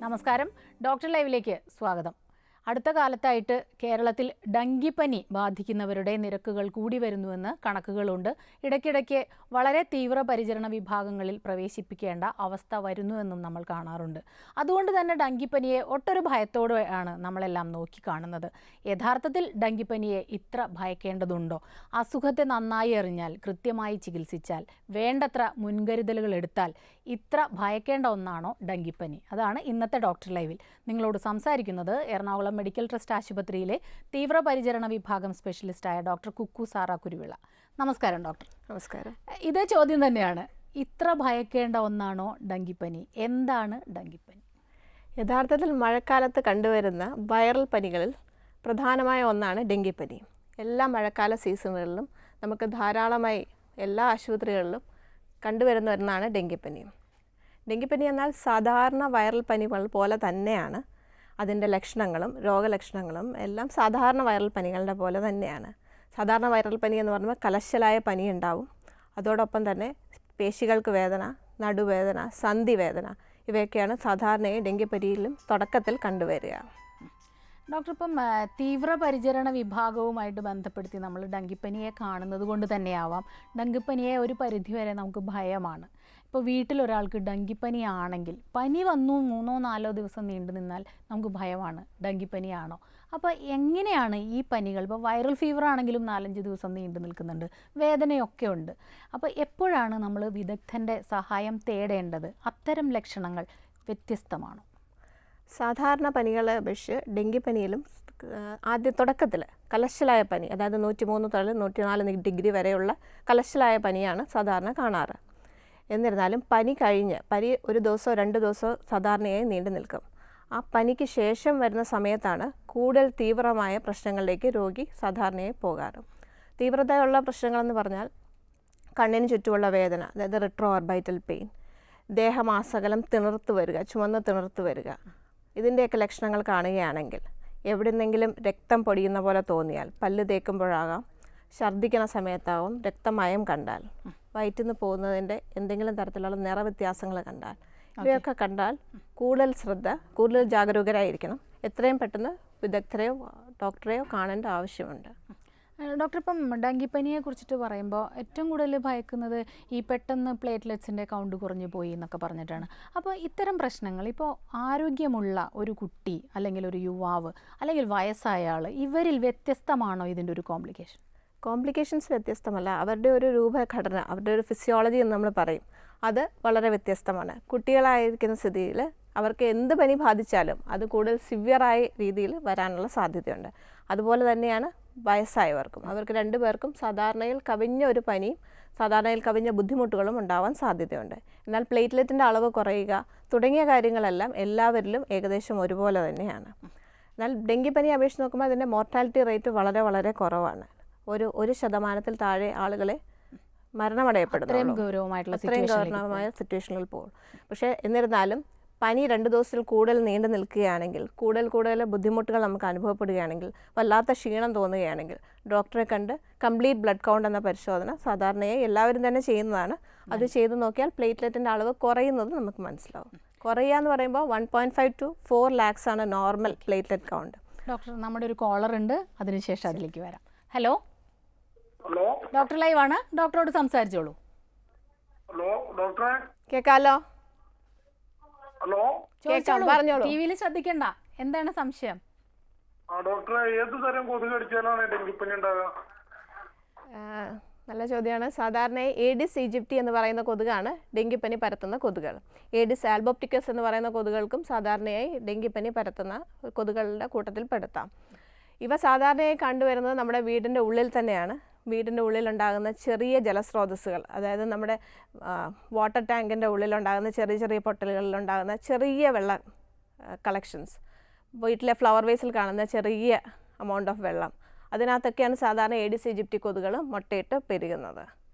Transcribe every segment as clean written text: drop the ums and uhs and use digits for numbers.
നമസ്കാരം. ഡോക്ടർ ലൈവിലേക്ക് സ്വാഗതം. അടുത്ത കാലത്തായിട്ട് കേരളത്തിൽ ഡെങ്കിപ്പനി ബാധിക്കുന്നവരുടെ നിരക്കുകൾ കൂടി വരുന്നുവെന്ന് കണക്കുകളുണ്ട്. ഇടയ്ക്കിടയ്ക്ക് വളരെ തീവ്ര പരിചരണ വിഭാഗങ്ങളിൽ പ്രവേശിപ്പിക്കേണ്ട അവസ്ഥ വരുന്നുവെന്നും നമ്മൾ കാണാറുണ്ട്. അതുകൊണ്ട് തന്നെ ഡെങ്കിപ്പനിയെ ഒട്ടൊരു ഭയത്തോടെയാണ് നമ്മളെല്ലാം നോക്കിക്കാണുന്നത്. യഥാർത്ഥത്തിൽ ഡെങ്കിപ്പനിയെ ഇത്ര ഭയക്കേണ്ടതുണ്ടോ? അസുഖത്തെ നന്നായി അറിഞ്ഞാൽ, കൃത്യമായി ചികിത്സിച്ചാൽ, വേണ്ടത്ര മുൻകരുതലുകൾ എടുത്താൽ ഇത്ര ഭയക്കേണ്ട ഒന്നാണോ ഡെങ്കിപ്പനി? അതാണ് ഇന്നത്തെ ഡോക്ടർ ലൈവിൽ നിങ്ങളോട് സംസാരിക്കുന്നത് എറണാകുളം മെഡിക്കൽ ട്രസ്റ്റ് ആശുപത്രിയിലെ തീവ്രപരിചരണ വിഭാഗം സ്പെഷ്യലിസ്റ്റായ ഡോക്ടർ കുക്കു സാറ കുരുവിള. നമസ്കാരം ഡോക്ടർ. നമസ്കാരം. ഇതേ ചോദ്യം തന്നെയാണ്. ഇത്ര ഭയക്കേണ്ട ഒന്നാണോ ഡെങ്കിപ്പനി? എന്താണ് ഡെങ്കിപ്പനി? യഥാർത്ഥത്തിൽ മഴക്കാലത്ത് കണ്ടുവരുന്ന വൈറൽ പനികളിൽ പ്രധാനമായ ഒന്നാണ് ഡെങ്കിപ്പനി. എല്ലാ മഴക്കാല സീസണുകളിലും നമുക്ക് ധാരാളമായി എല്ലാ ആശുപത്രികളിലും കണ്ടുവരുന്ന ഒന്നാണ് ഡെങ്കിപ്പനി. ഡെങ്കിപ്പനി എന്നാൽ സാധാരണ വൈറൽ പനികൾ പോലെ തന്നെയാണ്. അതിൻ്റെ ലക്ഷണങ്ങളും രോഗലക്ഷണങ്ങളും എല്ലാം സാധാരണ വൈറൽ പനികളുടെ പോലെ തന്നെയാണ്. സാധാരണ വൈറൽ പനി എന്ന് പറയുമ്പോൾ കലശലായ പനി ഉണ്ടാവും. അതോടൊപ്പം തന്നെ പേശികൾക്ക് വേദന, നടുവേദന, സന്ധിവേദന ഇവയൊക്കെയാണ് സാധാരണയായി ഡെങ്കിപ്പനിയിലും തുടക്കത്തിൽ കണ്ടുവരിക. ഡോക്ടർ, ഇപ്പം തീവ്രപരിചരണ വിഭാഗവുമായിട്ട് ബന്ധപ്പെടുത്തി നമ്മൾ ഡെങ്കിപ്പനിയെ കാണുന്നത് കൊണ്ട് തന്നെയാവാം ഡെങ്കിപ്പനിയെ ഒരു പരിധിവരെ നമുക്ക് ഭയമാണ്. ഇപ്പോൾ വീട്ടിലൊരാൾക്ക് ഡെങ്കിപ്പനി ആണെങ്കിൽ, പനി വന്നു 3-4 ദിവസം നീണ്ടു നിന്നാൽ നമുക്ക് ഭയമാണ്, ഡെങ്കിപ്പനിയാണോ? അപ്പോൾ എങ്ങനെയാണ് ഈ പനികൾ, ഇപ്പോൾ വൈറൽ ഫീവർ ആണെങ്കിലും 4-5 ദിവസം നീണ്ടു നിൽക്കുന്നുണ്ട്, വേദനയൊക്കെ ഉണ്ട്. അപ്പോൾ എപ്പോഴാണ് നമ്മൾ വിദഗ്ധൻ്റെ സഹായം തേടേണ്ടത്? അത്തരം ലക്ഷണങ്ങൾ വ്യത്യസ്തമാണോ? സാധാരണ പനികളെ അപേക്ഷിച്ച് ഡെങ്കിപ്പനിയിലും ആദ്യ തുടക്കത്തിൽ കലശലായ പനി, അതായത് 103 മുതൽ 104 ഡിഗ്രി വരെയുള്ള കലശലായ പനിയാണ് സാധാരണ കാണാറ്. എന്നിരുന്നാലും പനി കഴിഞ്ഞ്, പനി 1 ദിവസമോ 2 ദിവസമോ സാധാരണയായി നീണ്ടു നിൽക്കും. ആ പനിക്ക് ശേഷം വരുന്ന സമയത്താണ് കൂടുതൽ തീവ്രമായ പ്രശ്നങ്ങളിലേക്ക് രോഗി സാധാരണയായി പോകാറ്. തീവ്രതയുള്ള പ്രശ്നങ്ങളെന്ന് പറഞ്ഞാൽ കണ്ണിന് ചുറ്റുമുള്ള വേദന, അതായത് റിട്രോ ഓർബൈറ്റൽ പെയിൻ, ദേഹമാസകലം തിണർത്ത് വരിക, ചുമന്ന് തിണർത്ത് വരിക, ഇതിൻ്റെയൊക്കെ ലക്ഷണങ്ങൾ കാണുകയാണെങ്കിൽ, എവിടെന്നെങ്കിലും രക്തം പൊടിയുന്ന പോലെ തോന്നിയാൽ, പല്ല് തേക്കുമ്പോഴാകാം, ഛർദ്ദിക്കുന്ന സമയത്താവും, രക്തമയം കണ്ടാൽ, വയറ്റിൽ നിന്ന് പോകുന്നതിൻ്റെ എന്തെങ്കിലും തരത്തിലുള്ള നിറവ്യത്യാസങ്ങൾ കണ്ടാൽ, ഇവയൊക്കെ കണ്ടാൽ കൂടുതൽ ജാഗരൂകരായിരിക്കണം. എത്രയും പെട്ടെന്ന് വിദഗ്ധരെയോ ഡോക്ടറെയോ കാണേണ്ട ആവശ്യമുണ്ട്. ഡോക്ടർ, ഇപ്പം ഡെങ്കിപ്പനിയെ കുറിച്ചിട്ട് പറയുമ്പോൾ ഏറ്റവും കൂടുതൽ ഭയക്കുന്നത് ഈ പെട്ടെന്ന് പ്ലേറ്റ്ലെറ്റ്സിൻ്റെ കൗണ്ട് കുറഞ്ഞു പോയി എന്നൊക്കെ പറഞ്ഞിട്ടാണ്. അപ്പോൾ ഇത്തരം പ്രശ്നങ്ങൾ ഇപ്പോൾ ആരോഗ്യമുള്ള ഒരു കുട്ടി, അല്ലെങ്കിൽ ഒരു യുവാവ്, അല്ലെങ്കിൽ വയസ്സായ ആൾ, ഇവരിൽ വ്യത്യസ്തമാണോ ഇതിൻ്റെ ഒരു കോംപ്ലിക്കേഷൻസ് വ്യത്യസ്തമല്ല. അവരുടെ ഒരു രൂപഘടന, അവരുടെ ഒരു ഫിസിയോളജി എന്ന് നമ്മൾ പറയും, അത് വളരെ വ്യത്യസ്തമാണ്. കുട്ടികളായിരിക്കുന്ന സ്ഥിതിയിൽ അവർക്ക് എന്ത് പനി ബാധിച്ചാലും അത് കൂടുതൽ സിവിയറായ രീതിയിൽ വരാനുള്ള സാധ്യതയുണ്ട്. അതുപോലെ തന്നെയാണ് വയസ്സായവർക്കും. അവർക്ക് 2 പേർക്കും സാധാരണയിൽ കവിഞ്ഞ ഒരു പനിയും സാധാരണയിൽ കവിഞ്ഞ ബുദ്ധിമുട്ടുകളും ഉണ്ടാവാൻ സാധ്യതയുണ്ട്. എന്നാൽ പ്ലേറ്റ്ലെറ്റിൻ്റെ അളവ് കുറയുക തുടങ്ങിയ കാര്യങ്ങളെല്ലാം എല്ലാവരിലും ഏകദേശം ഒരുപോലെ തന്നെയാണ്. എന്നാൽ ഡെങ്കിപ്പനി അപേക്ഷിച്ച് നോക്കുമ്പോൾ അതിൻ്റെ മോർട്ടാലിറ്റി റേറ്റ് വളരെ വളരെ കുറവാണ്. 1% താഴെ ആളുകളെ മരണമടയപ്പെടുന്നു. അത്രയും ഗൗരവമായ സിറ്റുവേഷനിൽ പോകും. പക്ഷേ എന്നിരുന്നാലും പനി 2 ദിവസത്തിൽ കൂടുതൽ നീണ്ടു നിൽക്കുകയാണെങ്കിൽ, കൂടുതൽ ബുദ്ധിമുട്ടുകൾ നമുക്ക് അനുഭവപ്പെടുകയാണെങ്കിൽ, വല്ലാത്ത ക്ഷീണം തോന്നുകയാണെങ്കിൽ, ഡോക്ടറെ കണ്ട് കംപ്ലീറ്റ് ബ്ലഡ് കൗണ്ട് എന്ന പരിശോധന സാധാരണയായി എല്ലാവരും തന്നെ ചെയ്യുന്നതാണ്. അത് ചെയ്ത് നോക്കിയാൽ പ്ലേറ്റ്ലെറ്റിൻ്റെ അളവ് കുറയുന്നത് നമുക്ക് മനസ്സിലാവും. കുറയുക എന്ന് പറയുമ്പോൾ 1.5 to 4 lakhs ആണ് നോർമൽ പ്ലേറ്റ്ലെറ്റ് കൗണ്ട്. ഡോക്ടർ, നമ്മുടെ ഒരു കോളർ ഉണ്ട്, അതിനുശേഷം അതിലേക്ക് വരാം. ഹലോ ഡോക്ടർ ലൈവ് ആണ്, ഡോക്ടറോട് സംസാരിച്ചോളൂ. ഹലോ ഡോക്ടറെ. കേൾക്കാലോ? ചോദിച്ചോളൂ, ടിവിയിൽ ശ്രദ്ധിക്കണ്ട. എന്താണ് സംശയം? ഡോക്ടറെ, ഏത് തരം കൊതുക് കടിച്ചാലാണ് ഡെങ്കിപ്പനി ഉണ്ടാകുക? നല്ല ചോദ്യമാണ്. സാധാരണയായി ഏഡിസ് ഈജിപ്തി എന്ന് പറയുന്ന കൊതുകാണ് ഡെങ്കിപ്പനി പരത്തുന്ന കൊതുകുകൾ. ഏഡിസ് ആൽബോപ്റ്റിക്കസ് എന്ന് പറയുന്ന കൊതുകുകൾക്കും സാധാരണയായി ഡെങ്കിപ്പനി പരത്തുന്ന കൊതുകുകളുടെ കൂട്ടത്തിൽ പെടുത്താം. ഇവ സാധാരണയായി കണ്ടുവരുന്നത് നമ്മുടെ വീടിൻ്റെ ഉള്ളിൽ തന്നെയാണ്. വീടിൻ്റെ ഉള്ളിലുണ്ടാകുന്ന ചെറിയ ജലസ്രോതസ്സുകൾ, അതായത് നമ്മുടെ വാട്ടർ ടാങ്കിൻ്റെ ഉള്ളിലുണ്ടാകുന്ന ചെറിയ പൊട്ടലുകളിലുണ്ടാകുന്ന ചെറിയ വെള്ള കളക്ഷൻസ്, വീട്ടിലെ ഫ്ലവർ വേസിൽ കാണുന്ന ചെറിയ എമൗണ്ട് ഓഫ് വെള്ളം, അതിനകത്തൊക്കെയാണ് സാധാരണ ഏഡിസ് ഈജിപ്തി കൊതുകുകൾ മുട്ടയിട്ട് പെരുകുന്നത്.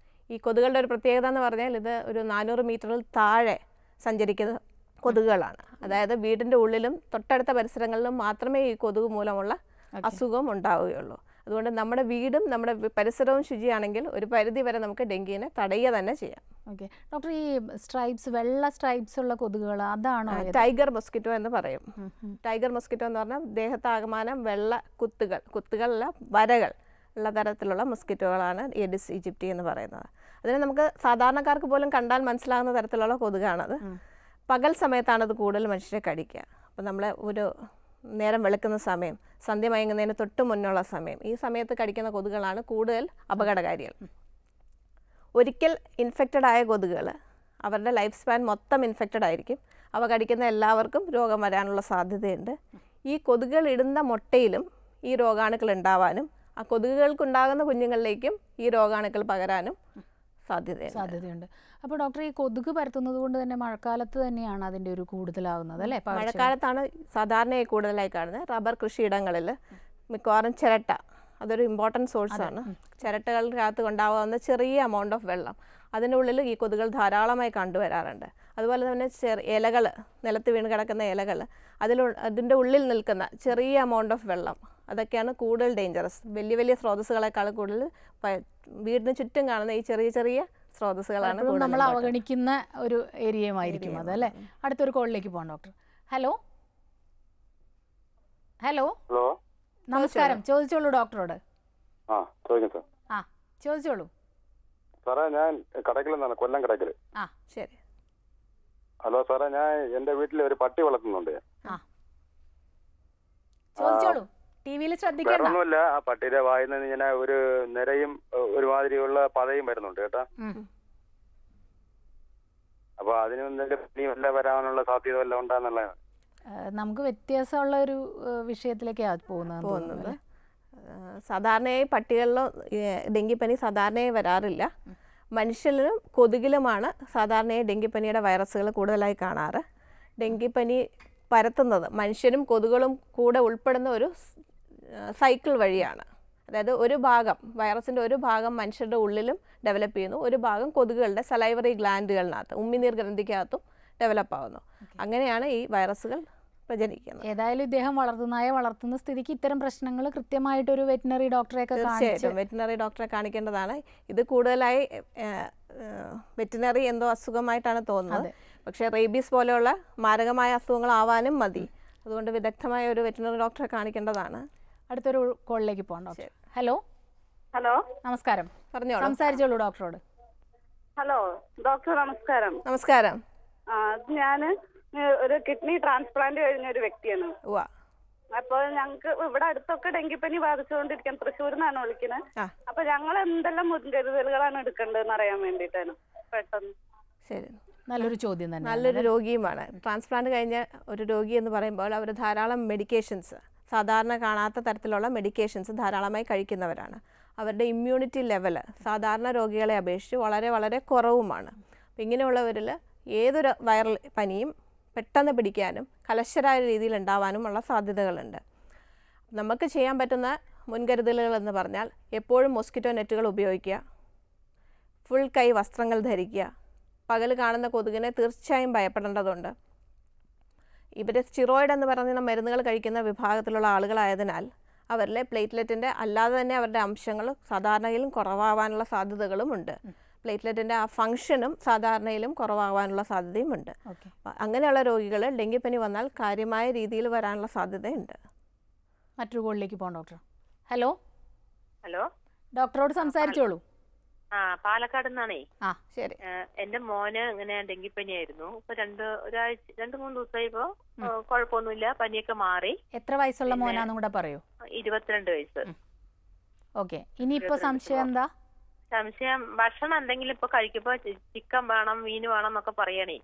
ഈ കൊതുകുകളുടെ ഒരു പ്രത്യേകത എന്ന് പറഞ്ഞാൽ ഇത് ഒരു 400 മീറ്ററിൽ താഴെ സഞ്ചരിക്കുന്ന കൊതുകുകളാണ്. അതായത് വീടിൻ്റെ ഉള്ളിലും തൊട്ടടുത്ത പരിസരങ്ങളിലും മാത്രമേ ഈ കൊതുക് മൂലമുള്ള അസുഖം ഉണ്ടാവുകയുള്ളൂ. അതുകൊണ്ട് നമ്മുടെ വീടും നമ്മുടെ പരിസരവും ശുചിയാണെങ്കിൽ ഒരു പരിധി വരെ നമുക്ക് ഡെങ്കിനെ തടയുക തന്നെ ചെയ്യാം. ഓക്കെ ഡോക്ടർ, ഈ സ്ട്രൈപ്സ്, വെള്ള സ്ട്രൈപ്സ് ഉള്ള കൊതുകുകൾ അതാണോ? ടൈഗർ മൊസ്കിറ്റോ എന്ന് പറയും. ടൈഗർ മൊസ്കിറ്റോ എന്ന് പറഞ്ഞാൽ ദേഹത്താകമാനം വെള്ള കുത്തുകളല്ല വരകൾ ഉള്ള തരത്തിലുള്ള മൊസ്കിറ്റോകളാണ് ഏഡിസ് ഈജിപ്തി എന്ന് പറയുന്നത്. അതിന് നമുക്ക് സാധാരണക്കാർക്ക് പോലും കണ്ടാൽ മനസ്സിലാകുന്ന തരത്തിലുള്ള കൊതുകാണത്. പകൽ സമയത്താണ് അത് കൂടുതൽ മനുഷ്യരെ കടിക്കുക. അപ്പോൾ നമ്മൾ ഒരു നേരം വെളുക്കുന്ന സമയം, സന്ധ്യ മയങ്ങുന്നതിന് തൊട്ട് മുന്നുള്ള സമയം, ഈ സമയത്ത് കടിക്കുന്ന കൊതുകുകളാണ് കൂടുതൽ അപകടകാരികൾ. ഒരിക്കൽ ഇൻഫെക്റ്റഡ് ആയ കൊതുകുകൾ അവരുടെ ലൈഫ് സ്പാൻ മൊത്തം ഇൻഫെക്റ്റഡ് ആയിരിക്കും. അവ കടിക്കുന്ന എല്ലാവർക്കും രോഗം വരാനുള്ള സാധ്യതയുണ്ട്. ഈ കൊതുകുകൾ ഇടുന്ന മുട്ടയിലും ഈ രോഗാണുക്കൾ ഉണ്ടാവാനും ആ കൊതുകുകൾക്കുണ്ടാകുന്ന കുഞ്ഞുങ്ങളിലേക്കും ഈ രോഗാണുക്കൾ പകരാനും സാധ്യതയുണ്ട്. അപ്പോൾ ഡോക്ടർ, ഈ കൊതുക് പരത്തുന്നത് കൊണ്ട് തന്നെ മഴക്കാലത്ത് തന്നെയാണ് അതിൻ്റെ ഒരു കൂടുതലാകുന്നത് അല്ലേ? മഴക്കാലത്താണ് സാധാരണയായി കൂടുതലായി കാണുന്നത്. റബ്ബർ കൃഷിയിടങ്ങളിൽ മിക്കവാറും ചിരട്ട അതൊരു ഇമ്പോർട്ടൻറ്റ് സോഴ്സാണ്. ചിരട്ടകൾക്കകത്ത് ഉണ്ടാകാവുന്ന ചെറിയ എമൗണ്ട് ഓഫ് വെള്ളം, അതിൻ്റെ ഉള്ളിൽ ഈ കൊതുകുകൾ ധാരാളമായി കണ്ടുവരാറുണ്ട്. അതുപോലെ തന്നെ ഇലകൾ, നിലത്ത് വീണ് കിടക്കുന്ന ഇലകൾ, അതിൻ്റെ ഉള്ളിൽ നിൽക്കുന്ന ചെറിയ എമൗണ്ട് ഓഫ് വെള്ളം, അതൊക്കെയാണ് കൂടുതൽ ഡേഞ്ചറസ്. വലിയ വലിയ സ്രോതസ്സുകളെക്കാൾ കൂടുതൽ വീടിന് ചുറ്റും കാണുന്ന ഈ ചെറിയ ചെറിയ സ്രോതസ്സുകളാണ് നമ്മൾ അവഗണിക്കുന്ന ഒരു ഏരിയയുമായിരിക്കും അത് അല്ലേ? അടുത്തൊരു കോളിലേക്ക് പോകാം ഡോക്ടർ. ഹലോ ഹലോ ഹലോ, നമസ്കാരം, ചോദിച്ചോളൂ ഡോക്ടറോട്. ചോദിച്ചോളൂ സാറേ. ഞാൻ കടക്കിൽ നിന്നാണ്, കൊല്ലം കടക്കിൽ. ശരി. ഹലോ സാറേ, ഞാൻ എന്റെ വീട്ടിൽ ഒരു പട്ടി വളർത്തുന്നുണ്ട്. ചോദിച്ചോളൂ, ടിവിയിൽ ശ്രദ്ധിക്കണം. ഒന്നുമില്ല, ആ പട്ടിയുടെ വായിൽ നിന്ന് ഇങ്ങനെ ഒരു നിരയും ഒരുമാതിരിയുള്ള പതയും വരുന്നുണ്ട് കേട്ടാ. അപ്പൊ അതിന് എന്തെങ്കിലും വരാനുള്ള സാധ്യത വല്ല ഉണ്ടാന്നുള്ളതാണ്. നമുക്ക് വ്യത്യാസമുള്ള ഒരു വിഷയത്തിലേക്കാണ് പോകുന്നത്. സാധാരണയായി പട്ടികളിലോ ഡെങ്കിപ്പനി സാധാരണയായി വരാറില്ല. മനുഷ്യരിലും കൊതുകിലുമാണ് സാധാരണയായി ഡെങ്കിപ്പനിയുടെ വൈറസുകൾ കൂടുതലായി കാണാറ്. ഡെങ്കിപ്പനി പരത്തുന്നത് മനുഷ്യരും കൊതുകുകളും കൂടെ ഉൾപ്പെടുന്ന ഒരു സൈക്കിൾ വഴിയാണ്. അതായത് ഒരു ഭാഗം വൈറസിൻ്റെ ഒരു ഭാഗം മനുഷ്യരുടെ ഉള്ളിലും ഡെവലപ്പ് ചെയ്യുന്നു, ഒരു ഭാഗം കൊതുകുകളുടെ സലൈവറി ഗ്ലാൻഡുകളിനകത്ത് ഉമ്മിനീർ ഗ്രന്ഥിക്കകത്തും ഡെവലപ്പ് ആവുന്നു. അങ്ങനെയാണ് ഈ വൈറസുകൾ പ്രചരിക്കുന്നത്. ഏതായാലും ഇദ്ദേഹം വളർത്തുന്ന സ്ഥിതിക്ക് ഇത്തരം പ്രശ്നങ്ങൾ കൃത്യമായിട്ടൊരു വെറ്റിനറി ഡോക്ടറെ തീർച്ചയായിട്ടും വെറ്റിനറി ഡോക്ടറെ കാണിക്കേണ്ടതാണ്. ഇത് കൂടുതലായി വെറ്റിനറി എന്തോ അസുഖമായിട്ടാണ് തോന്നുന്നത്. പക്ഷേ റേബീസ് പോലെയുള്ള മാരകമായ അസുഖങ്ങളാവാനും മതി. അതുകൊണ്ട് വിദഗ്ധമായ ഒരു വെറ്റിനറി ഡോക്ടറെ കാണിക്കേണ്ടതാണ്. അടുത്തൊരു കോളിലേക്ക് പോകാം ഡോക്ടർ. ഹലോ ഹലോ, നമസ്കാരം. പറഞ്ഞോളൂ, സംസാരിച്ചോളൂ ഡോക്ടറോട്. ഹലോ ഡോക്ടർ, നമസ്കാരം. നമസ്കാരം. ഞാൻ ഒരു കിഡ്നി ട്രാൻസ്പ്ലാന്റ് കഴിഞ്ഞ ഒരു വ്യക്തിയാണ്. അപ്പോൾ ഞങ്ങൾക്ക് ഇവിടെ അടുത്തൊക്കെ ഡെങ്കിപ്പനി ബാധിച്ചുകൊണ്ടിരിക്കാൻ, തൃശ്ശൂരിൽ നിന്നാണ് വിളിക്കുന്നത്. അപ്പൊ ഞങ്ങൾ എന്തെല്ലാം മുൻകരുതലുകളാണ് എടുക്കേണ്ടതെന്ന് അറിയാൻ വേണ്ടിയിട്ടാണ് പെട്ടെന്ന്. ശരി, നല്ലൊരു ചോദ്യം തന്നെ. നല്ലൊരു രോഗിയുമാണ്. ട്രാൻസ്പ്ലാന്റ് കഴിഞ്ഞ ഒരു രോഗി എന്ന് പറയുമ്പോൾ അവർ ധാരാളം മെഡിക്കേഷൻസ്, സാധാരണ കാണാത്ത തരത്തിലുള്ള മെഡിക്കേഷൻസ് ധാരാളമായി കഴിക്കുന്നവരാണ്. അവരുടെ ഇമ്മ്യൂണിറ്റി ലെവൽ സാധാരണ രോഗികളെ അപേക്ഷിച്ച് വളരെ വളരെ കുറവുമാണ്. അപ്പം ഇങ്ങനെയുള്ളവരിൽ ഏതൊരു വൈറൽ പനിയും പെട്ടെന്ന് പിടിക്കാനും കലശരായ രീതിയിൽ ഉണ്ടാവാനുമുള്ള സാധ്യതകളുണ്ട്. നമുക്ക് ചെയ്യാൻ പറ്റുന്ന മുൻകരുതലുകൾ എന്ന് പറഞ്ഞാൽ എപ്പോഴും മോസ്കിറ്റോ നെറ്റുകൾ ഉപയോഗിക്കുക, ഫുൾ കൈ വസ്ത്രങ്ങൾ ധരിക്കുക, പകൽ കാണുന്ന കൊതുകിനെ തീർച്ചയായും ഭയപ്പെടേണ്ടതുണ്ട്. ഇവർ സ്റ്റിറോയിഡ് എന്ന് പറയുന്ന മരുന്നുകൾ കഴിക്കുന്ന വിഭാഗത്തിലുള്ള ആളുകളായതിനാൽ അവരിലെ പ്ലേറ്റ്ലെറ്റിൻ്റെ അല്ലാതെ തന്നെ അവരുടെ അംശങ്ങൾ സാധാരണയിലും കുറവാകാനുള്ള സാധ്യതകളുമുണ്ട്. പ്ലേറ്റ്ലെറ്റിൻ്റെ ആ ഫംഗ്ഷനും സാധാരണയിലും കുറവാകാനുള്ള സാധ്യതയുമുണ്ട്. അങ്ങനെയുള്ള രോഗികൾ ഡെങ്കിപ്പനി വന്നാൽ കാര്യമായ രീതിയിൽ വരാനുള്ള സാധ്യതയുണ്ട്. മറ്റൊരു കോളിലേക്ക് പോകാം ഡോക്ടർ. ഹലോ ഹലോ, ഡോക്ടറോട് സംസാരിച്ചോളൂ. പാലക്കാട് നിന്നാണേ. ശരി. എന്റെ മോന് ഇങ്ങനെ ഡെങ്കിപ്പനി ആയിരുന്നു. ഇപ്പൊ 2-3 ദിവസമായി. ഇപ്പോ കുഴപ്പമൊന്നുമില്ല, പനിയൊക്കെ മാറി. എത്ര വയസ്സുള്ള മോനാന്നും കൂടെ പറയൂ. 22 വയസ്സ്. ഓക്കെ, ഇനിയിപ്പോ സംശയം എന്താ? സംശയം ഭക്ഷണം എന്തെങ്കിലും ഇപ്പൊ കഴിക്കുമ്പോ ചിക്കൻ വേണം, മീൻ വേണം എന്നൊക്കെ പറയണേ.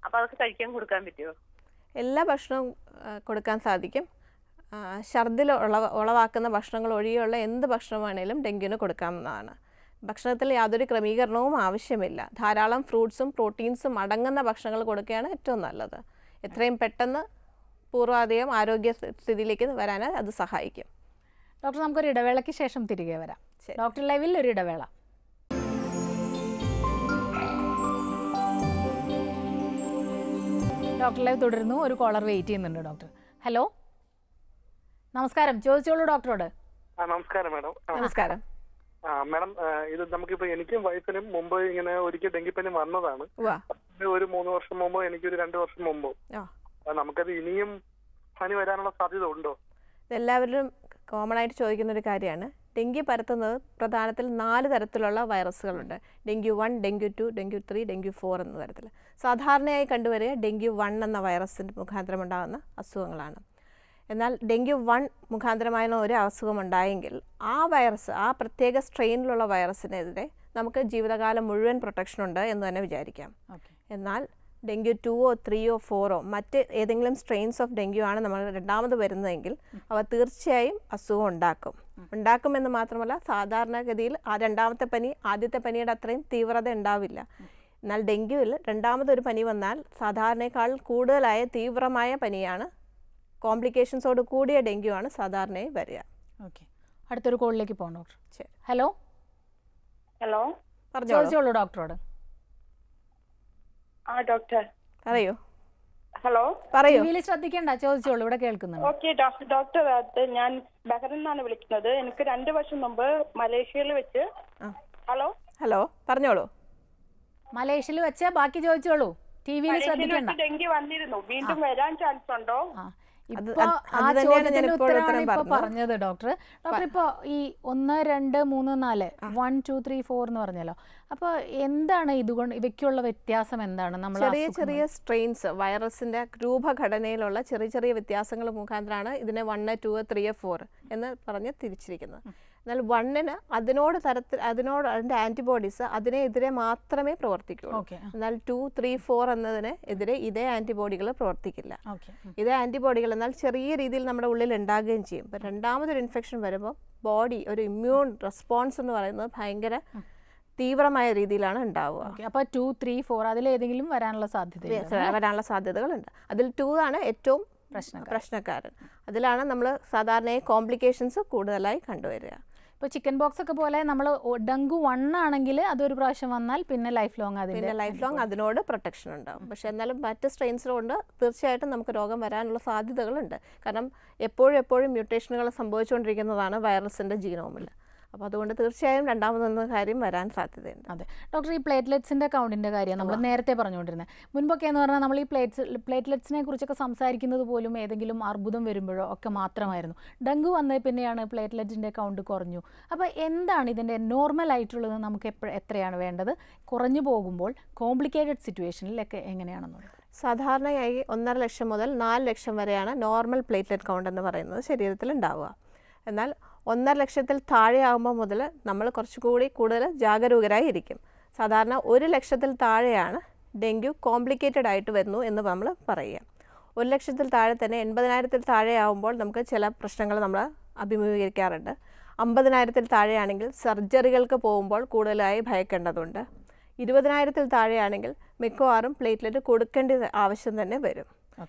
അപ്പൊ അതൊക്കെ കഴിക്കാൻ കൊടുക്കാൻ പറ്റുമോ? എല്ലാ ഭക്ഷണവും കൊടുക്കാൻ സാധിക്കും. ഛർദിൽ ഉളവാക്കുന്ന ഭക്ഷണങ്ങൾ ഒഴികെയുള്ള എന്ത് ഭക്ഷണമാണേലും ഡെങ്കിന് കൊടുക്കാവുന്നതാണ്. ഭക്ഷണത്തിൽ യാതൊരു ക്രമീകരണവും ആവശ്യമില്ല. ധാരാളം ഫ്രൂട്ട്സും പ്രോട്ടീൻസും അടങ്ങുന്ന ഭക്ഷണങ്ങൾ കൊടുക്കുകയാണ് ഏറ്റവും നല്ലത്. എത്രയും പെട്ടെന്ന് പൂർവാധികം ആരോഗ്യ സ്ഥിതിയിലേക്ക് വരാൻ അത് സഹായിക്കും. ഡോക്ടർ, നമുക്കൊരു ഇടവേളയ്ക്ക് ശേഷം തിരികെ വരാം. ഡോക്ടർ ലൈവിൽ ഒരു ഇടവേള. ഡോക്ടർ ലൈവ് തുടരുന്നു. ഒരു കോളർ വെയിറ്റ് ചെയ്യുന്നുണ്ട് ഡോക്ടർ. ഹലോ, നമസ്കാരം, ചോദിച്ചോളൂ ഡോക്ടറോട്. നമസ്കാരം മാഡം. നമസ്കാരം. മാഡം, ഇത് നമുക്കിപ്പോ എനിക്കും വൈഫിനും മുമ്പ് ഇങ്ങനെ ഒരിക്കൽ ഡെങ്കിപ്പനി വന്നതാണ്. ഒരു 3 വർഷം മുമ്പോ എനിക്കൊരു 2 വർഷം മുമ്പോ. നമുക്കത് ഇനിയും പനി വരാനുള്ള സാധ്യത ഉണ്ടോ? ഇതെല്ലാവരും കോമൺ ആയിട്ട് ചോദിക്കുന്ന ഒരു കാര്യമാണ്. ഡെങ്കി പരത്തുന്നത് പ്രധാനത്തിൽ 4 തരത്തിലുള്ള വൈറസുകളുണ്ട്. ഡെങ്കി 1, ഡെങ്കി 2, ഡെങ്കി 3, ഡെങ്കി 4 എന്ന തരത്തിൽ. സാധാരണയായി കണ്ടുവരിക ഡെങ്കി 1 എന്ന വൈറസിൻ്റെ മുഖാന്തരം ഉണ്ടാകുന്ന അസുഖങ്ങളാണ്. എന്നാൽ ഡെങ്കി 1 മുഖാന്തരമായ ഒരു അസുഖമുണ്ടായെങ്കിൽ ആ വൈറസ്, ആ പ്രത്യേക സ്ട്രെയിനിലുള്ള വൈറസിനെതിരെ നമുക്ക് ജീവിതകാലം മുഴുവൻ പ്രൊട്ടക്ഷൻ ഉണ്ട് എന്ന് തന്നെ വിചാരിക്കാം. എന്നാൽ ഡെങ്കി 2ഓ 3ഓ 4ഓ മറ്റ് ഏതെങ്കിലും സ്ട്രെയിൻസ് ഓഫ് ഡെങ്കി ആണ് നമ്മൾ രണ്ടാമത് വരുന്നതെങ്കിൽ അവ തീർച്ചയായും അസുഖം ഉണ്ടാക്കുമെന്ന് മാത്രമല്ല സാധാരണഗതിയിൽ ആ രണ്ടാമത്തെ പനി ആദ്യത്തെ പനിയുടെ അത്രയും തീവ്രത ഉണ്ടാവില്ല. എന്നാൽ ഡെങ്കുവിൽ രണ്ടാമതൊരു പനി വന്നാൽ സാധാരണയേക്കാൾ കൂടുതലായ തീവ്രമായ പനിയാണ്, കോംപ്ലിക്കേഷൻസോട് കൂടിയ ഡെങ്കു ആണ് സാധാരണയായി വരിക. ഓക്കെ, അടുത്തൊരു കോളിലേക്ക് പോകണം ഡോക്ടർ. ശരി. ഹലോ ഹലോ, ചോദിച്ചോളൂ ഡോക്ടറോട്. ഡോക്ടർ പറയൂ. ഹലോ, പറയൂ. ശ്രദ്ധിക്കണ്ട, ചോദിച്ചോളൂ, ഇവിടെ കേൾക്കുന്നുണ്ട്. ഓക്കെ ഡോക്ടർ, ഞാൻ ബഹ്റിനിൽ നിന്നാണ് വിളിക്കുന്നത്. എനിക്ക് 2 വർഷം മുമ്പ് മലേഷ്യയിൽ വെച്ച്. ഹലോ, പറഞ്ഞോളൂ. മലേഷ്യയിൽ വെച്ച് ബാക്കി ചോദിച്ചോളൂ. ടിവിയിൽ ശ്രദ്ധിക്കണ്ട. ഡെങ്കി വന്നിരുന്നു, വീണ്ടും വരാൻ ചാൻസ് ഉണ്ടോ? പറഞ്ഞത് ഡോക്ടർ ഇപ്പൊ ഈ 1, 2, 3, 4 1, 2, 3, 4 എന്ന് പറഞ്ഞല്ലോ. അപ്പൊ എന്താണ് ഇതുകൊണ്ട് ഇവയ്ക്കുള്ള വ്യത്യാസം എന്താണ്? നമ്മൾ ചെറിയ സ്ട്രെയിൻസ് വൈറസിന്റെ രൂപഘടനയിലുള്ള ചെറിയ വ്യത്യാസങ്ങൾ മുഖാന്തരമാണ് ഇതിനെ 1, 2, 3, 4 എന്ന് പറഞ്ഞ് തിരിച്ചിരിക്കുന്നത്. എന്നാൽ 1ന് അതിനോട് അതിൻ്റെ ആൻറ്റിബോഡീസ് അതിനെതിരെ മാത്രമേ പ്രവർത്തിക്കുള്ളൂ. എന്നാൽ 2, 3, 4 എന്നതിന് എതിരെ ഇതേ ആൻറ്റിബോഡികൾ പ്രവർത്തിക്കില്ല. ഇതേ ആൻറ്റിബോഡികൾ എന്നാൽ ചെറിയ രീതിയിൽ നമ്മുടെ ഉള്ളിൽ ഉണ്ടാകുകയും ചെയ്യും. ഇപ്പം രണ്ടാമതൊരു ഇൻഫെക്ഷൻ വരുമ്പോൾ ബോഡി ഒരു ഇമ്മ്യൂൺ റെസ്പോൺസ് എന്ന് പറയുന്നത് ഭയങ്കര തീവ്രമായ രീതിയിലാണ് ഉണ്ടാവുക. അപ്പോൾ 2, 3, 4 അതിലേതെങ്കിലും വരാനുള്ള സാധ്യതകളുണ്ട്. അതിൽ 2 ആണ് ഏറ്റവും പ്രശ്നക്കാരൻ. അതിലാണ് നമ്മൾ സാധാരണയായി കോംപ്ലിക്കേഷൻസ് കൂടുതലായി കണ്ടുവരിക. ഇപ്പോൾ ചിക്കൻ ബോക്സ് ഒക്കെ പോലെ നമ്മൾ ഡെങ്കു 1 ആണെങ്കിൽ അതൊരു പ്രാവശ്യം വന്നാൽ പിന്നെ ലൈഫ് ലോങ് അതിനോട് പ്രൊട്ടക്ഷൻ ഉണ്ടാവും. പക്ഷെ എന്നാലും മറ്റ് സ്ട്രെയിൻസിലുകൊണ്ട് തീർച്ചയായിട്ടും നമുക്ക് രോഗം വരാനുള്ള സാധ്യതകളുണ്ട്. കാരണം എപ്പോഴും മ്യൂട്ടേഷനുകൾ സംഭവിച്ചുകൊണ്ടിരിക്കുന്നതാണ് വൈറസിൻ്റെ ജീനോമിൽ. അപ്പോൾ അതുകൊണ്ട് തീർച്ചയായും രണ്ടാമതൊന്ന കാര്യം വരാൻ സാധ്യതയുണ്ട്. അതെ ഡോക്ടർ, ഈ പ്ലേറ്റ്ലെറ്റ്സിൻ്റെ കൗണ്ടിൻ്റെ കാര്യം നമ്മൾ നേരത്തെ പറഞ്ഞുകൊണ്ടിരുന്നത്. മുൻപൊക്കെ എന്ന് പറഞ്ഞാൽ നമ്മൾ ഈ പ്ലേറ്റ്ലെറ്റ്സിനെ കുറിച്ചൊക്കെ സംസാരിക്കുന്നത് പോലും ഏതെങ്കിലും അർബുദം വരുമ്പോഴോ ഒക്കെ മാത്രമായിരുന്നു. ഡെങ്കു വന്നതിൽ പിന്നെയാണ് പ്ലേറ്റ്ലെറ്റിൻ്റെ കൗണ്ട് കുറഞ്ഞു. അപ്പോൾ എന്താണ് ഇതിൻ്റെ നോർമൽ ആയിട്ടുള്ളത്? നമുക്ക് എത്രയാണ് വേണ്ടത്? കുറഞ്ഞു പോകുമ്പോൾ കോംപ്ലിക്കേറ്റഡ് സിറ്റുവേഷനിലൊക്കെ എങ്ങനെയാണെന്നുള്ളത്? സാധാരണയായി 1.5 ലക്ഷം മുതൽ 4 ലക്ഷം വരെയാണ് നോർമൽ പ്ലേറ്റ്ലെറ്റ് കൗണ്ട് എന്ന് പറയുന്നത് ശരീരത്തിൽ ഉണ്ടാവുക. എന്നാൽ 1.5 ലക്ഷത്തിൽ താഴെയാകുമ്പോൾ മുതൽ നമ്മൾ കുറച്ചുകൂടി കൂടുതൽ ജാഗരൂകരായി ഇരിക്കും. സാധാരണ 1 ലക്ഷത്തിൽ താഴെയാണ് ഡെങ്കു കോംപ്ലിക്കേറ്റഡ് ആയിട്ട് വരുന്നു എന്ന് നമ്മൾ പറയുക. 1 ലക്ഷത്തിൽ താഴെ തന്നെ 80,000 താഴെയാകുമ്പോൾ നമുക്ക് ചില പ്രശ്നങ്ങൾ നമ്മൾ അഭിമുഖീകരിക്കാറുണ്ട്. 50,000 താഴെയാണെങ്കിൽ സർജറികൾക്ക് പോകുമ്പോൾ കൂടുതലായി ഭയക്കേണ്ടതുണ്ട്. 20,000 താഴെയാണെങ്കിൽ മിക്കവാറും പ്ലേറ്റ്ലെറ്റ് കൊടുക്കേണ്ട ആവശ്യം തന്നെ വരും.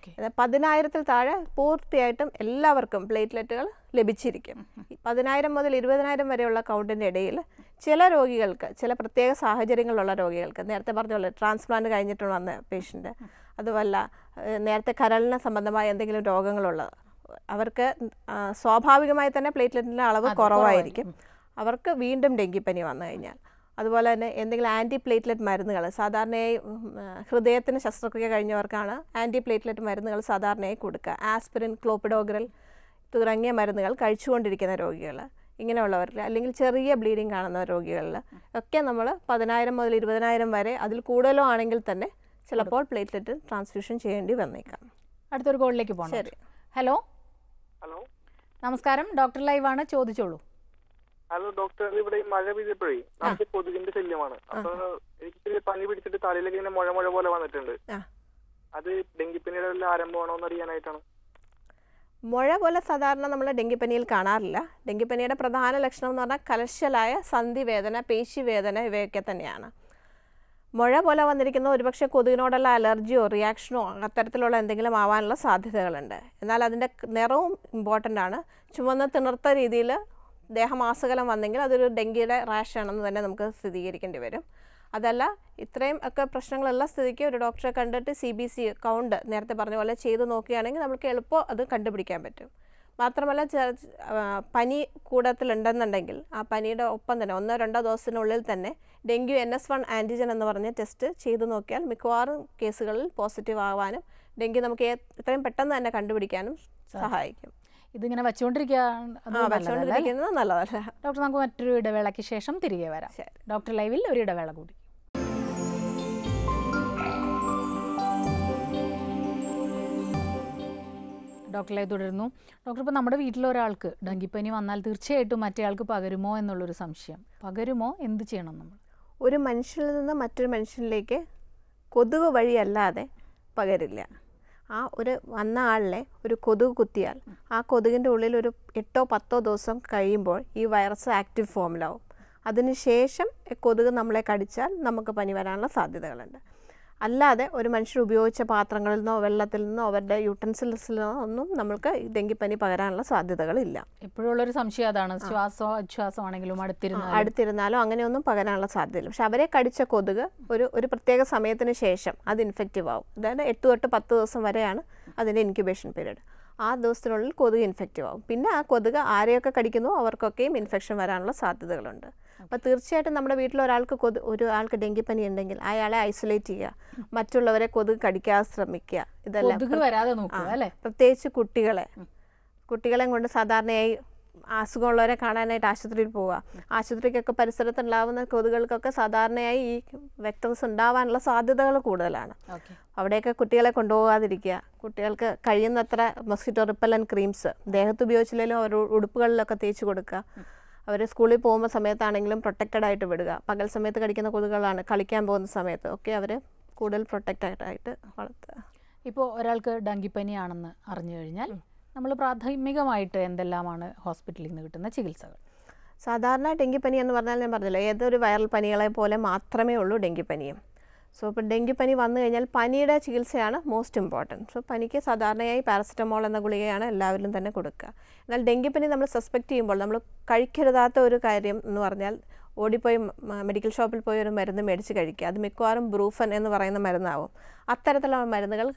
10,000 താഴെ പൂർത്തിയായിട്ടും എല്ലാവർക്കും പ്ലേറ്റ്ലെറ്റുകൾ ലഭിച്ചിരിക്കും. 10,000 മുതൽ 20,000 വരെയുള്ള കൗണ്ടിൻ്റെ ഇടയിൽ ചില രോഗികൾക്ക്, ചില പ്രത്യേക സാഹചര്യങ്ങളിലുള്ള രോഗികൾക്ക്, നേരത്തെ പറഞ്ഞ ട്രാൻസ്പ്ലാന്റ് കഴിഞ്ഞിട്ട് വന്ന പേഷ്യൻ്റ്, അതുമല്ല നേരത്തെ കരളിന് സംബന്ധമായ എന്തെങ്കിലും രോഗങ്ങളുള്ളത്, അവർക്ക് സ്വാഭാവികമായി തന്നെ പ്ലേറ്റ്ലെറ്റിൻ്റെ അളവ് കുറവായിരിക്കും. അവർക്ക് വീണ്ടും ഡെങ്കിപ്പനി വന്നു കഴിഞ്ഞാൽ, അതുപോലെ തന്നെ എന്തെങ്കിലും ആൻറ്റി പ്ലേറ്റ്ലെറ്റ് മരുന്നുകൾ, സാധാരണയായി ഹൃദയത്തിന് ശസ്ത്രക്രിയ കഴിഞ്ഞവർക്കാണ് ആൻറ്റി പ്ലേറ്റ്ലെറ്റ് മരുന്നുകൾ സാധാരണയായി കൊടുക്കുക. ആസ്പിരിൻ, ക്ലോപ്പിഡോഗ്രൽ തുടങ്ങിയ മരുന്നുകൾ കഴിച്ചുകൊണ്ടിരിക്കുന്ന രോഗികൾ, ഇങ്ങനെയുള്ളവർക്ക്, അല്ലെങ്കിൽ ചെറിയ ബ്ലീഡിങ് കാണുന്ന രോഗികളിൽ ഒക്കെ നമ്മൾ 10,000 മുതൽ 20,000 വരെ, അതിൽ കൂടുതലോ ആണെങ്കിൽ തന്നെ ചിലപ്പോൾ പ്ലേറ്റ്ലെറ്റ് ട്രാൻസ്ഫ്യൂഷൻ ചെയ്യേണ്ടി വന്നേക്കാം. അടുത്തൊരു കോളിലേക്ക് പോകണം. ശരി. ഹലോ, നമസ്കാരം. ഡോക്ടർ ലൈവാണ്, ചോദിച്ചോളൂ. ഹലോ ഡോക്ടർ, ഇവിടെ മഴ പെയ്തപ്പോഴേ നമുക്ക് കൊതുകിന്റെ ശല്യമാണ്. അപ്പൊ എനിക്ക് പനി പിടിച്ചിട്ട് തലയിലേക്ക് ഇങ്ങനെ മുഴ പോലെ വന്നിട്ടുണ്ട്. അത് ഡെങ്കിപ്പനിയുടെ വല്ല ആരംഭമാണോ എന്ന് അറിയാനായിട്ടാണ്. മുഴ പോലെ സാധാരണ നമ്മൾ ഡെങ്കിപ്പനിയിൽ കാണാറില്ല. ഡെങ്കിപ്പനിയുടെ പ്രധാന ലക്ഷണം എന്ന് പറഞ്ഞാൽ കലശലായ സന്ധിവേദന, പേശിവേദന ഇവയൊക്കെ തന്നെയാണ്. മുഴ പോലെ വന്നിരിക്കുന്ന ഒരുപക്ഷെ കൊതുകിനോടുള്ള അലർജിയോ റിയാക്ഷനോ അത്തരത്തിലുള്ള എന്തെങ്കിലും ആവാനുള്ള സാധ്യതകളുണ്ട്. എന്നാൽ അതിൻ്റെ നിറവും ഇമ്പോർട്ടൻ്റ് ആണ്. ചുവന്ന തിണർത്ത രീതിയിൽ ദേഹമാസകലം വന്നെങ്കിൽ അതൊരു ഡെങ്കിയുടെ റാഷാണെന്ന് തന്നെ നമുക്ക് സ്ഥിരീകരിക്കേണ്ടി വരും. അതല്ല, ഇത്രയും ഒക്കെ പ്രശ്നങ്ങളുള്ള സ്ഥിതിക്ക് ഒരു ഡോക്ടറെ കണ്ടിട്ട് CBC കൗണ്ട് നേരത്തെ പറഞ്ഞ പോലെ ചെയ്ത് നോക്കുകയാണെങ്കിൽ നമുക്ക് എളുപ്പം അത് കണ്ടുപിടിക്കാൻ പറ്റും. മാത്രമല്ല പനി കൂടത്തിലുണ്ടെന്നുണ്ടെങ്കിൽ ആ പനിയുടെ ഒപ്പം തന്നെ 1-2 ദിവസത്തിനുള്ളിൽ തന്നെ ഡെങ്കു NS1 ആൻറ്റിജൻ എന്ന് പറഞ്ഞ ടെസ്റ്റ് ചെയ്തു നോക്കിയാൽ മിക്കവാറും കേസുകളിൽ പോസിറ്റീവ് ആവാനും ഡെങ്കു നമുക്ക് എത്രയും പെട്ടെന്ന് തന്നെ കണ്ടുപിടിക്കാനും സഹായിക്കും. ഇതിങ്ങനെ വെച്ചുകൊണ്ടിരിക്കുന്നത് നല്ലതല്ല. ഡോക്ടർ, നമുക്ക് മറ്റൊരു ഇടവേളയ്ക്ക് ശേഷം തിരികെ വരാം. ഡോക്ടർ ലൈവിൽ ഒരു ഇടവേള കൂടി. ഡോക്ടർ ലൈവ് തുടരുന്നു. ഡോക്ടർ, ഇപ്പോൾ നമ്മുടെ വീട്ടിലൊരാൾക്ക് ഡെങ്കിപ്പനി വന്നാൽ തീർച്ചയായിട്ടും മറ്റേയാൾക്ക് പകരുമോ എന്നുള്ളൊരു സംശയം. പകരുമോ? എന്ത് ചെയ്യണം നമ്മൾ? ഒരു മനുഷ്യനിൽ നിന്ന് മറ്റൊരു മനുഷ്യനിലേക്ക് കൊതുക് വഴിയല്ലാതെ പകരില്ല. ആ ഒരു വന്ന ആളിനെ ഒരു കൊതുക് കുത്തിയാൽ ആ കൊതുകിൻ്റെ ഉള്ളിൽ ഒരു 8-10 ദിവസം കഴിയുമ്പോൾ ഈ വൈറസ് ആക്റ്റീവ് ഫോമിലാവും. അതിനുശേഷം കൊതുക് നമ്മളെ കടിച്ചാൽ നമുക്ക് പനി വരാനുള്ള സാധ്യതകളുണ്ട്. അല്ലാതെ ഒരു മനുഷ്യർ ഉപയോഗിച്ച പാത്രങ്ങളിൽ നിന്നോ വെള്ളത്തിൽ നിന്നോ അവരുടെ യൂട്ടൻസിൽസിൽ നിന്നോ ഒന്നും നമ്മൾക്ക് ഡെങ്കിപ്പനി പകരാനുള്ള സാധ്യതകളില്ല. എപ്പോഴുള്ളൊരു സംശയം അതാണ്. ശ്വാസമാണെങ്കിലും അടുത്തിരുന്നാലും അങ്ങനെയൊന്നും പകരാനുള്ള സാധ്യതയില്ല. പക്ഷെ അവരെ കടിച്ച കൊതുക് ഒരു പ്രത്യേക സമയത്തിന് ശേഷം അത് ഇൻഫെക്റ്റീവ് ആവും. അതായത് 8-10 ദിവസം വരെയാണ് അതിൻ്റെ ഇൻക്യുബേഷൻ പീരീഡ്. ആ ദിവസത്തിനുള്ളിൽ കൊതുക് ഇൻഫെക്റ്റീവ് ആവും. പിന്നെ ആ കൊതുക് ആരെയൊക്കെ കടിക്കുന്നോ അവർക്കൊക്കെയും ഇൻഫെക്ഷൻ വരാനുള്ള സാധ്യതകളുണ്ട്. അപ്പോൾ തീർച്ചയായിട്ടും നമ്മുടെ വീട്ടിൽ ഒരാൾക്ക് ഡെങ്കിപ്പനി ഉണ്ടെങ്കിൽ അയാളെ ഐസൊലേറ്റ് ചെയ്യുക, മറ്റുള്ളവരെ കൊതുക് കടിക്കാതെ ശ്രമിക്കുക. ഇതെല്ലാം പ്രത്യേകിച്ച് കുട്ടികളെ കൊണ്ട് സാധാരണയായി അസുഖമുള്ളവരെ കാണാനായിട്ട് ആശുപത്രിയിൽ പോവുക. ആശുപത്രിക്കൊക്കെ പരിസരത്തുണ്ടാവുന്ന കൊതുകൾക്കൊക്കെ സാധാരണയായി ഈ വെക്ടേഴ്സ് ഉണ്ടാവാനുള്ള സാധ്യതകൾ കൂടുതലാണ്. അവിടെയൊക്കെ കുട്ടികളെ കൊണ്ടുപോകാതിരിക്കുക. കുട്ടികൾക്ക് കഴിയുന്നത്ര മൊസ്കിറ്റോ റിപ്പല്ലൻ ക്രീംസ് ദേഹത്ത് ഉപയോഗിച്ചില്ലെങ്കിലും അവർ ഉടുപ്പുകളിലൊക്കെ തേച്ച് കൊടുക്കുക. അവർ സ്കൂളിൽ പോകുമ്പോൾ സമയത്താണെങ്കിലും പ്രൊട്ടക്റ്റഡ് ആയിട്ട് വിടുക. പകൽ സമയത്ത് കടിക്കുന്ന കൊതുകുകളാണ് കളിക്കാൻ പോകുന്ന സമയത്ത് ഒക്കെ അവർ കൂടുതൽ പ്രൊട്ടക്റ്റഡ് ആയിട്ട് വളർത്തുക. ഇപ്പോൾ ഒരാൾക്ക് ഡെങ്കിപ്പനിയാണെന്ന് അറിഞ്ഞു കഴിഞ്ഞാൽ നമ്മൾ പ്രാഥമികമായിട്ട് എന്തെല്ലാമാണ് ഹോസ്പിറ്റലിൽ നിന്ന് കിട്ടുന്ന ചികിത്സകൾ? സാധാരണ ഡെങ്കിപ്പനി എന്ന് പറഞ്ഞാൽ ഞാൻ പറഞ്ഞല്ലോ, ഏതൊരു വൈറൽ പനികളെ പോലെ മാത്രമേ ഉള്ളൂ ഡെങ്കിപ്പനിയും. സോ ഇപ്പോൾ ഡെങ്കിപ്പനി വന്നു കഴിഞ്ഞാൽ പനിയുടെ ചികിത്സയാണ് മോസ്റ്റ് ഇമ്പോർട്ടൻറ്റ്. സോ പനിക്ക് സാധാരണയായി പാരസെറ്റമോൾ എന്ന ഗുളികയാണ് എല്ലാവരും തന്നെ കൊടുക്കുക. എന്നാൽ ഡെങ്കിപ്പനി നമ്മൾ സസ്പെക്റ്റ് ചെയ്യുമ്പോൾ നമ്മൾ കഴിക്കരുതാത്ത ഒരു കാര്യം എന്ന് പറഞ്ഞാൽ ഓടിപ്പോയി മെഡിക്കൽ ഷോപ്പിൽ പോയി ഒരു മരുന്ന് മേടിച്ച് കഴിക്കുക. അത് മിക്കവാറും ബ്രൂഫൻ എന്ന് പറയുന്ന മരുന്നാവും. അത്തരത്തിലുള്ള മരുന്നുകൾ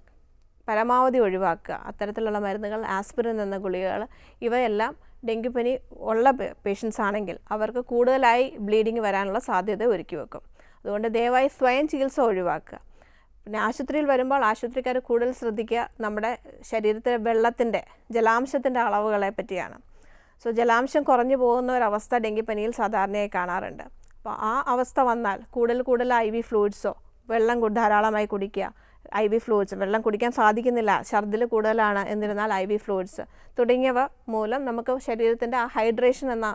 പരമാവധി ഒഴിവാക്കുക. അത്തരത്തിലുള്ള മരുന്നുകൾ, ആസ്പിരിൻ എന്ന ഗുളികകൾ, ഇവയെല്ലാം ഡെങ്കിപ്പനി ഉള്ള പേഷ്യൻസ് ആണെങ്കിൽ അവർക്ക് കൂടുതലായി ബ്ലീഡിങ് വരാനുള്ള സാധ്യത ഒരുക്കി വെക്കും. അതുകൊണ്ട് ദയവായി സ്വയം ചികിത്സ ഒഴിവാക്കുക. പിന്നെ ആശുപത്രിയിൽ വരുമ്പോൾ ആശുപത്രിക്കാർ കൂടുതൽ ശ്രദ്ധിക്കുക നമ്മുടെ ശരീരത്തിലെ ജലാംശത്തിൻ്റെ അളവുകളെ പറ്റിയാണ്. സോ ജലാംശം കുറഞ്ഞു പോകുന്ന ഒരവസ്ഥ ഡെങ്കിപ്പനിയിൽ സാധാരണയായി കാണാറുണ്ട്. അപ്പോൾ ആ അവസ്ഥ വന്നാൽ കൂടുതൽ IV ഫ്ലൂയിഡ്സോ വെള്ളം ധാരാളമായി കുടിക്കുക. IV ഫ്ലൂയിഡ്സ് വെള്ളം കുടിക്കാൻ സാധിക്കുന്നില്ല, ഛർദിൽ കൂടുതലാണ് എന്നിരുന്നാൽ IV ഫ്ലൂയിഡ്സ് തുടങ്ങിയവ മൂലം നമുക്ക് ശരീരത്തിൻ്റെ ആ ഹൈഡ്രേഷൻ എന്ന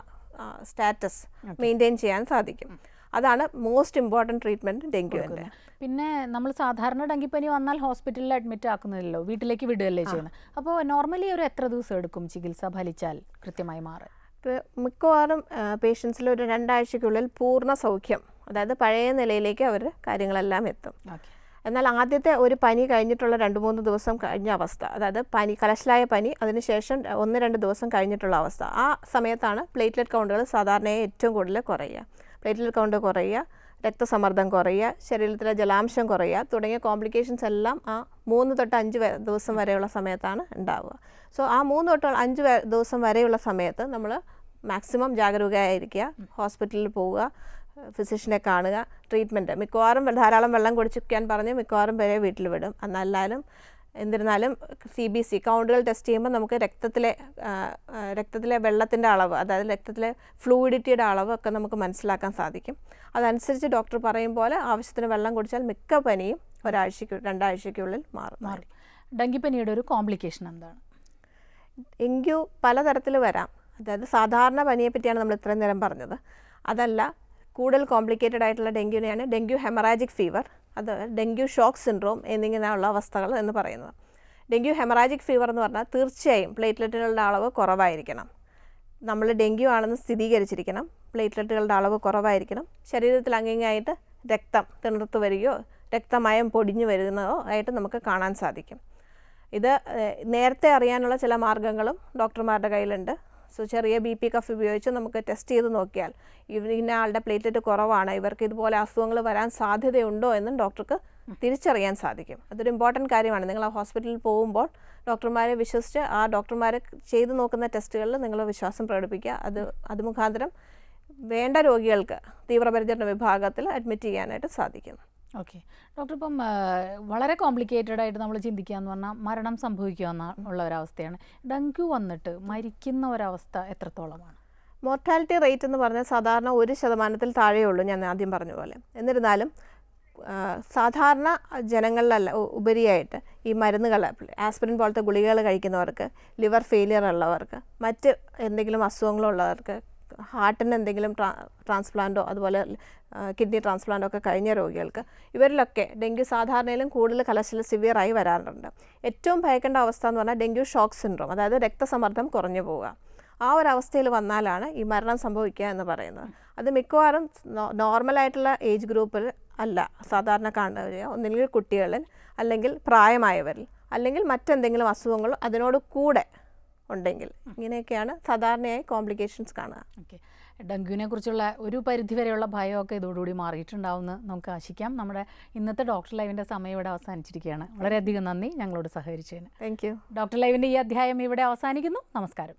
സ്റ്റാറ്റസ് മെയിൻറ്റെയിൻ ചെയ്യാൻ സാധിക്കും. അതാണ് മോസ്റ്റ് ഇമ്പോർട്ടൻറ്റ് ട്രീറ്റ്മെൻറ്റ് ഡെങ്കുവിൻ്റെ. പിന്നെ നമ്മൾ സാധാരണ ഡെങ്കിപ്പനി വന്നാൽ ഹോസ്പിറ്റലിൽ അഡ്മിറ്റ് ആക്കുന്നില്ലല്ലോ, വീട്ടിലേക്ക് വിടുകയല്ലേ ചെയ്യുന്നത്. അപ്പോൾ നോർമലി ഒരു എത്ര ദിവസം എടുക്കും ചികിത്സ ഫലിച്ചാൽ കൃത്യമായി മാറാൻ? മിക്കവാറും പേഷ്യൻസിൽ ഒരു 2 ആഴ്ചയ്ക്കുള്ളിൽ പൂർണ്ണ സൗഖ്യം, അതായത് പഴയ നിലയിലേക്ക് അവർ കാര്യങ്ങളെല്ലാം എത്തും. എന്നാൽ ആദ്യത്തെ ഒരു പനി കഴിഞ്ഞിട്ടുള്ള 2-3 ദിവസം കഴിഞ്ഞ അവസ്ഥ, അതായത് കലശലായ പനി അതിനുശേഷം 1-2 ദിവസം കഴിഞ്ഞിട്ടുള്ള അവസ്ഥ, ആ സമയത്താണ് പ്ലേറ്റ്ലെറ്റ് കൗണ്ടുകൾ സാധാരണയായി ഏറ്റവും കൂടുതൽ കുറയുക. പ്ലേറ്റ്ലെറ്റ് കൗണ്ട് കുറയുക, രക്തസമ്മർദ്ദം കുറയുക, ശരീരത്തിലെ ജലാംശം കുറയുക തുടങ്ങിയ കോംപ്ലിക്കേഷൻസ് എല്ലാം ആ 3-5 ദിവസം വരെയുള്ള സമയത്താണ് ഉണ്ടാവുക. സോ ആ 3-5 ദിവസം വരെയുള്ള സമയത്ത് നമ്മൾ മാക്സിമം ജാഗരൂകരായിരിക്കുക, ഹോസ്പിറ്റലിൽ പോവുക, ഫിസിഷ്യനെ കാണുക, ട്രീറ്റ്മെൻറ്റ്. മിക്കവാറും ധാരാളം വെള്ളം കുടിച്ചിരിക്കാൻ പറഞ്ഞ് മിക്കവാറും പേരെ വീട്ടിൽ വിടും. എന്നിരുന്നാലും CBC കൗണ്ടുകൾ ടെസ്റ്റ് ചെയ്യുമ്പോൾ നമുക്ക് രക്തത്തിലെ വെള്ളത്തിൻ്റെ അളവ്, അതായത് രക്തത്തിലെ ഫ്ലൂയിഡിറ്റിയുടെ അളവ് ഒക്കെ നമുക്ക് മനസ്സിലാക്കാൻ സാധിക്കും. അതനുസരിച്ച് ഡോക്ടർ പറയും പോലെ ആവശ്യത്തിന് വെള്ളം കുടിച്ചാൽ മിക്ക പനിയും 2 ആഴ്ചയ്ക്കുള്ളിൽ മാറും. ഡെങ്കിപ്പനിയുടെ ഒരു കോംപ്ലിക്കേഷൻ എന്താണ്? ഡെങ്കു പലതരത്തിൽ വരാം. അതായത് സാധാരണ പനിയെ പറ്റിയാണ് നമ്മൾ ഇത്രയും നേരം പറഞ്ഞത്. അതല്ല, കൂടുതൽ കോംപ്ലിക്കേറ്റഡ് ആയിട്ടുള്ള ഡെങ്കുവിനെയാണ് ഡെങ്കു ഹെമറാജിക് ഫീവർ, അത് ഡെങ്കു ഷോക്ക് സിൻഡ്രോം എന്നിങ്ങനെയുള്ള അവസ്ഥകൾ എന്ന് പറയുന്നത്. ഡെങ്കു ഹെമറാജിക് ഫീവർ എന്ന് പറഞ്ഞാൽ തീർച്ചയായും പ്ലേറ്റ്ലെറ്റുകളുടെ അളവ് കുറവായിരിക്കണം. നമ്മൾ ഡെങ്കു ആണെന്ന് സ്ഥിരീകരിച്ചിരിക്കണം, പ്ലേറ്റ്ലെറ്റുകളുടെ അളവ് കുറവായിരിക്കണം, ശരീരത്തിൽ അങ്ങിങ്ങായിട്ട് രക്തം തിണർത്ത് വരികയോ രക്തമയം പൊടിഞ്ഞു വരുന്നതോ ആയിട്ട് നമുക്ക് കാണാൻ സാധിക്കും. ഇത് നേരത്തെ അറിയാനുള്ള ചില മാർഗ്ഗങ്ങളും ഡോക്ടർമാരുടെ കയ്യിലുണ്ട്. സോ ചെറിയ BP കഫ് ഉപയോഗിച്ച് നമുക്ക് ടെസ്റ്റ് ചെയ്ത് നോക്കിയാൽ ഇന്ന ആളുടെ പ്ലേറ്റ്ലെറ്റ് കുറവാണ്, ഇവർക്ക് ഇതുപോലെ അസുഖങ്ങൾ വരാൻ സാധ്യതയുണ്ടോ എന്നും ഡോക്ടർക്ക് തിരിച്ചറിയാൻ സാധിക്കും. അതൊരു ഇമ്പോർട്ടൻറ്റ് കാര്യമാണ്. നിങ്ങൾ ആ ഹോസ്പിറ്റലിൽ പോകുമ്പോൾ ഡോക്ടർമാരെ വിശ്വസിച്ച് ആ ഡോക്ടർമാർ ചെയ്തു നോക്കുന്ന ടെസ്റ്റുകളിൽ നിങ്ങൾ വിശ്വാസം പ്രകടിപ്പിക്കുക. അത് മുഖാന്തരം വേണ്ട രോഗികൾക്ക് തീവ്രപരിചരണ വിഭാഗത്തിൽ അഡ്മിറ്റ് ചെയ്യാനായിട്ട് സാധിക്കും. ഓക്കെ ഡോക്ടർ, ഇപ്പം വളരെ കോംപ്ലിക്കേറ്റഡ് ആയിട്ട് നമ്മൾ ചിന്തിക്കുക എന്ന് പറഞ്ഞാൽ മരണം സംഭവിക്കുക ഉള്ള ഒരവസ്ഥയാണ്. ഡെങ്കു വന്നിട്ട് മരിക്കുന്ന ഒരവസ്ഥ എത്രത്തോളമാണ്? മോർട്ടാലിറ്റി റേറ്റ് എന്ന് പറഞ്ഞാൽ സാധാരണ 1% താഴെയേ ഉള്ളൂ, ഞാൻ ആദ്യം പറഞ്ഞ പോലെ. എന്നിരുന്നാലും സാധാരണ ജനങ്ങളിലല്ല ഉപരിയായിട്ട് ഈ മരുന്നുകൾ, ആസ്പിരിൻ പോലത്തെ ഗുളികകൾ കഴിക്കുന്നവർക്ക്, ലിവർ ഫെയിലിയർ ഉള്ളവർക്ക്, മറ്റ് എന്തെങ്കിലും അസുഖങ്ങളുള്ളവർക്ക്, ഹാർട്ടിന് എന്തെങ്കിലും ട്രാൻസ്പ്ലാന്റോ അതുപോലെ കിഡ്നി ട്രാൻസ്പ്ലാന്റോ ഒക്കെ കഴിഞ്ഞ രോഗികൾക്ക്, ഇവരിലൊക്കെ ഡെങ്കു സാധാരണയിലും കൂടുതൽ കലശൽ സിവിയറായി വരാറുണ്ട്. ഏറ്റവും ഭയക്കേണ്ട അവസ്ഥ എന്ന് പറഞ്ഞാൽ ഡെങ്കു ഷോക്ക് സിൻഡ്രോം, അതായത് രക്തസമ്മർദ്ദം കുറഞ്ഞു പോവുക. ആ ഒരു അവസ്ഥയിൽ വന്നാലാണ് ഈ മരണം സംഭവിക്കുക എന്ന് പറയുന്നത്. അത് മിക്കവാറും നോർമലായിട്ടുള്ള ഏജ് ഗ്രൂപ്പിൽ അല്ല സാധാരണ കാണുക, ഒന്നുകിൽ കുട്ടികളിൽ, അല്ലെങ്കിൽ പ്രായമായവരിൽ, അല്ലെങ്കിൽ മറ്റെന്തെങ്കിലും അസുഖങ്ങൾ അതിനോട് കൂടെ ഉണ്ടെങ്കിൽ, ഇങ്ങനെയൊക്കെയാണ് സാധാരണയായി കോംപ്ലിക്കേഷൻസ് കാണുക. ഓക്കെ, ഡെങ്കുവിനെ കുറിച്ചുള്ള ഒരു പരിധിവരെയുള്ള ഭയമൊക്കെ ഇതോടുകൂടി മാറിയിട്ടുണ്ടാവുമെന്ന് നമുക്ക് ആശിക്കാം. നമ്മുടെ ഇന്നത്തെ ഡോക്ടർ ലൈവിൻ്റെ സമയം ഇവിടെ അവസാനിച്ചിരിക്കുകയാണ്. വളരെയധികം നന്ദി ഞങ്ങളോട് സഹകരിച്ചതിന്. Thank you. ഡോക്ടർ ലൈവിൻ്റെ ഈ അധ്യായം ഇവിടെ അവസാനിക്കുന്നു. നമസ്കാരം.